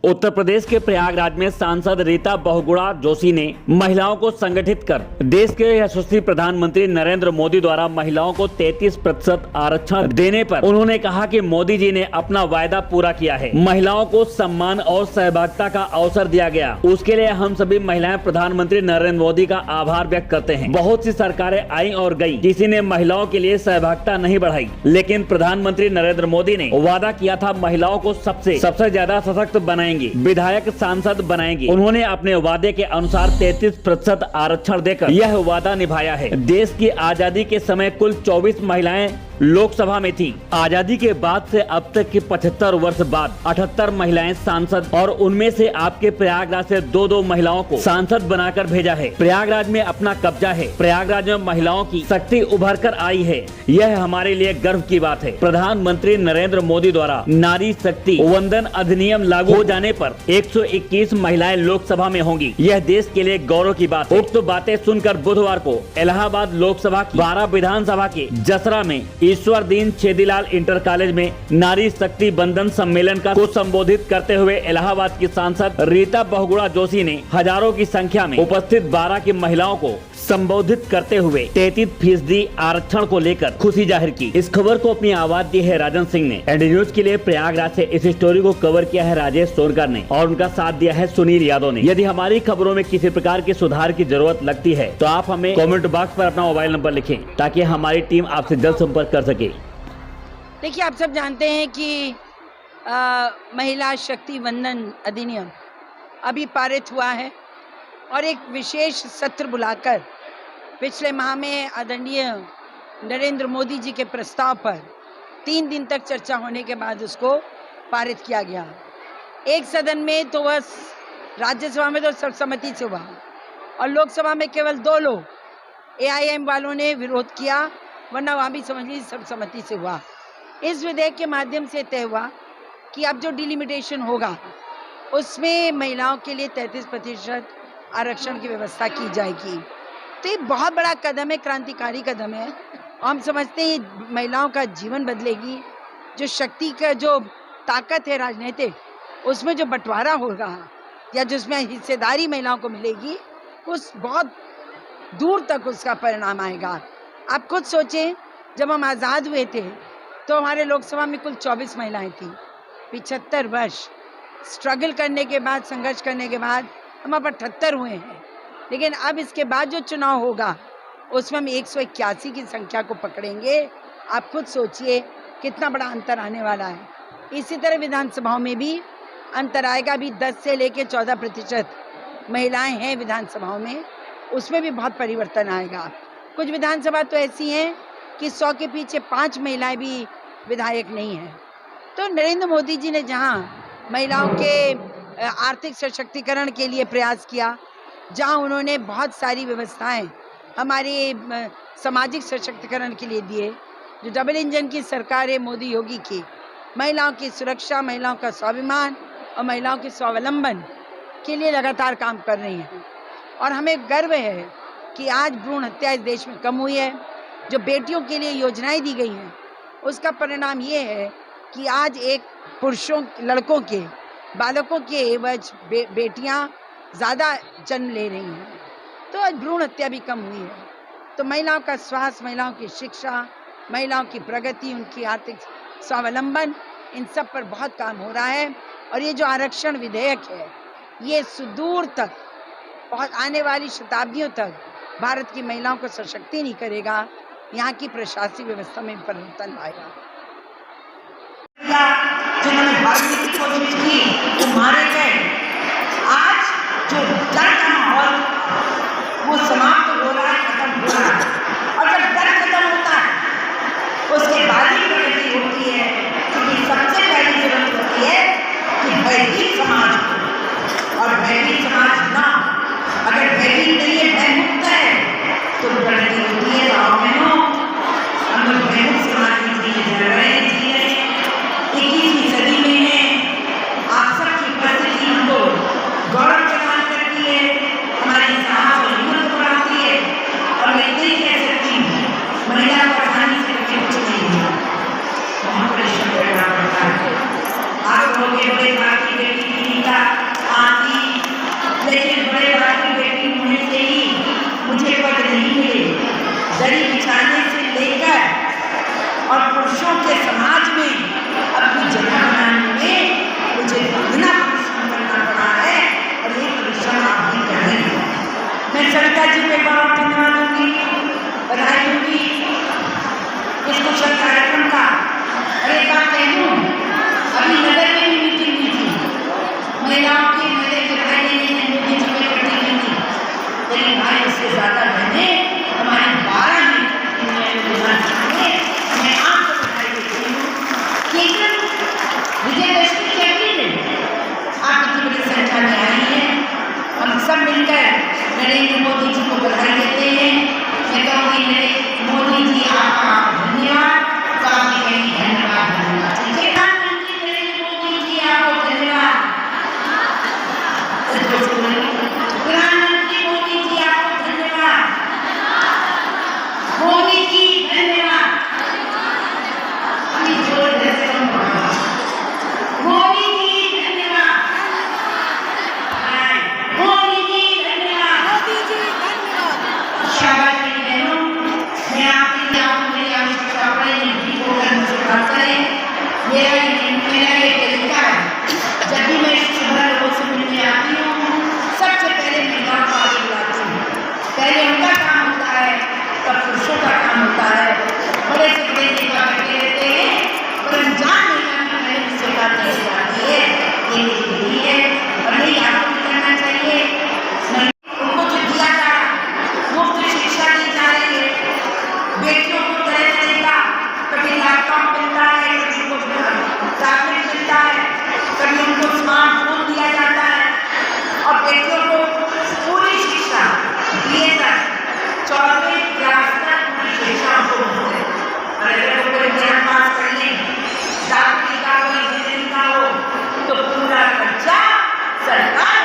उत्तर प्रदेश के प्रयागराज में सांसद रीता बहुगुणा जोशी ने महिलाओं को संगठित कर देश के यशस्वी प्रधानमंत्री नरेंद्र मोदी द्वारा महिलाओं को 33% आरक्षण देने पर उन्होंने कहा कि मोदी जी ने अपना वायदा पूरा किया है। महिलाओं को सम्मान और सहभागिता का अवसर दिया गया, उसके लिए हम सभी महिलाएं प्रधानमंत्री नरेंद्र मोदी का आभार व्यक्त करते हैं। बहुत सी सरकारें आई और गई, किसी ने महिलाओं के लिए सहभागिता नहीं बढ़ाई, लेकिन प्रधानमंत्री नरेंद्र मोदी ने वादा किया था महिलाओं को सबसे ज्यादा सशक्त बनाएंगे, विधायक सांसद बनाएंगे। उन्होंने अपने वादे के अनुसार 33% आरक्षण देकर यह वादा निभाया है। देश की आजादी के समय कुल 24 महिलाएं लोकसभा में थी। आजादी के बाद से अब तक के 75 वर्ष बाद 78 महिलाएं सांसद, और उनमें से आपके प्रयागराज से 2 महिलाओं को सांसद बनाकर भेजा है। प्रयागराज में अपना कब्जा है। प्रयागराज में महिलाओं की शक्ति उभर कर आई है। यह हमारे लिए गर्व की बात है। प्रधानमंत्री नरेंद्र मोदी द्वारा नारी शक्ति वंदन अधिनियम लागू हो जाने पर 121 महिलाएं लोकसभा में होंगी। यह देश के लिए गौरव की बात है। उक्त बातें सुनकर बुधवार को इलाहाबाद लोकसभा की 12 विधानसभा के जसरा में ईश्वर दीन छेदीलाल इंटर कॉलेज में नारी शक्ति बंधन सम्मेलन को संबोधित करते हुए इलाहाबाद की सांसद रीता बहुगुणा जोशी ने हजारों की संख्या में उपस्थित 12 की महिलाओं को संबोधित करते हुए 33% आरक्षण को लेकर खुशी जाहिर की। इस खबर को अपनी आवाज दी है राजन सिंह ने। एनडी न्यूज के लिए प्रयागराज से इस स्टोरी को कवर किया है राजेश सोनकर ने, और उनका साथ दिया है सुनील यादव ने। यदि हमारी खबरों में किसी प्रकार के सुधार की जरूरत लगती है तो आप हमें कमेंट बॉक्स पर अपना मोबाइल नंबर लिखें, ताकि हमारी टीम आपसे जल्द संपर्क कर सके। देखिए, आप सब जानते हैं कि महिला शक्ति वंदन अधिनियम अभी पारित हुआ है, और एक विशेष सत्र बुलाकर पिछले माह में आदरणीय नरेंद्र मोदी जी के प्रस्ताव पर 3 दिन तक चर्चा होने के बाद उसको पारित किया गया। एक सदन में तो वह राज्यसभा में तो सर्वसम्मति से हुआ, और लोकसभा में केवल 2 लोग AIM वालों ने विरोध किया, वरना वहाँ भी समझ लीजिए सर्वसम्मति से हुआ। इस विधेयक के माध्यम से तय हुआ कि अब जो डिलिमिटेशन होगा उसमें महिलाओं के लिए 33% आरक्षण की व्यवस्था की जाएगी। तो ये बहुत बड़ा कदम है, क्रांतिकारी कदम है। हम समझते हैं ये महिलाओं का जीवन बदलेगी। जो शक्ति का जो ताकत है राजनीतिक, उसमें जो बंटवारा होगा या जिसमें हिस्सेदारी महिलाओं को मिलेगी, उस बहुत दूर तक उसका परिणाम आएगा। आप खुद सोचें, जब हम आज़ाद हुए थे तो हमारे लोकसभा में कुल 24 महिलाएं थीं। 75 वर्ष स्ट्रगल करने के बाद, संघर्ष करने के बाद हम अब 78 हुए हैं। लेकिन अब इसके बाद जो चुनाव होगा उसमें हम 181 की संख्या को पकड़ेंगे। आप खुद सोचिए कितना बड़ा अंतर आने वाला है। इसी तरह विधानसभाओं में भी अंतर आएगा। अभी 10 से लेकर 14% महिलाएं हैं विधानसभाओं में, उसमें भी बहुत परिवर्तन आएगा। कुछ विधानसभा तो ऐसी हैं कि 100 के पीछे 5 महिलाएं भी विधायक नहीं हैं। तो नरेंद्र मोदी जी ने जहां महिलाओं के आर्थिक सशक्तिकरण के लिए प्रयास किया, जहां उन्होंने बहुत सारी व्यवस्थाएं हमारे सामाजिक सशक्तिकरण के लिए दिए, जो डबल इंजन की सरकार है मोदी योगी की, महिलाओं की सुरक्षा, महिलाओं का स्वाभिमान और महिलाओं के स्वावलंबन के लिए लगातार काम कर रही हैं। और हमें गर्व है कि आज भ्रूण हत्या इस देश में कम हुई है। जो बेटियों के लिए योजनाएं दी गई हैं, उसका परिणाम ये है कि आज एक पुरुषों, लड़कों के, बालकों के एवज बेटियां ज़्यादा जन्म ले रही हैं। तो आज भ्रूण हत्या भी कम हुई है। तो महिलाओं का स्वास्थ्य, महिलाओं की शिक्षा, महिलाओं की प्रगति, उनकी आर्थिक स्वावलंबन, इन सब पर बहुत काम हो रहा है। और ये जो आरक्षण विधेयक है, ये सुदूर तक, बहुत आने वाली शताब्दियों तक भारत की महिलाओं को सशक्त नहीं करेगा, यहाँ की प्रशासनिक व्यवस्था में परिवर्तन लाएगा। जिन्होंने भागने की कोशिश की वो मारे गए। आज जो डर का माहौल वो समाप्त हो रहा है, खत्म हो रहा है। और जब डर खत्म होता है उसके बाद ही प्रगति होती है, क्योंकि सबसे पहली जरूरत होती है कि भयभीत समाज हो। और भयभीत समाज ना, अगर भयभीत नहीं है, भयमुक्त है, तो प्रगति होती है। हम लोग भयमुक्त समाज में जी रहे हैं। 21वीं सदी में है। आप सबकी लेकिन विजयदशमी के अगले दिन आप इतनी बड़ी संख्या में आई हैं, हम सब मिलकर नरेंद्र मोदी जी को बधाई देते हैं। मैं कहूँगी मोदी जी आपका धन्यवाद, तो आप भी कहेंगे धन्यवाद धन्यवाद। प्रधानमंत्री नरेंद्र मोदी जी आपको धन्यवाद, प्रधानमंत्री मोदी जी आपको धन्यवाद, मोदी जी धन्यवाद। अभी जोर से मोदी जी धन्यवाद, मोदी जी धन्यवाद, मोदी जी धन्यवाद। शाबाश बहनों, मैं आपकी मेरी आवश्यकता पड़े मुझे बात करें। मेरा ये तरीका है, जब भी मैं सुबह लोगों से मिलने आती हूँ सबसे पहले महिलाओं को आगे बुलाती हूँ। पहले उनका काम होता है, तब पुरुषों का काम होता है। बड़े से बड़े नेता बैठे रहते हैं, पर अनजान महिला में पहले मुझसे बात नहीं जाती है। ये मेरी विधि है और नहीं आपको भी करना चाहिए। उनको जो दिया जा रहा है, मुफ्त शिक्षा दी जा रही है, बेटियों को तरह तरह का कभी लैपटॉप मिलता है, कभी उनको टैबलेट मिलता है, कभी उनको स्मार्टफोन दिया जाता है और बेटियों को पूरी शिक्षा दिए तक 14वीं क्लास तक पूरी शिक्षा उनको मिलती है। और अगर वो कोई ज्ञान पास कर लें, डॉक्टरी का हो, इंजीनियरिंग का हो, तो पूरा खर्चा सरकार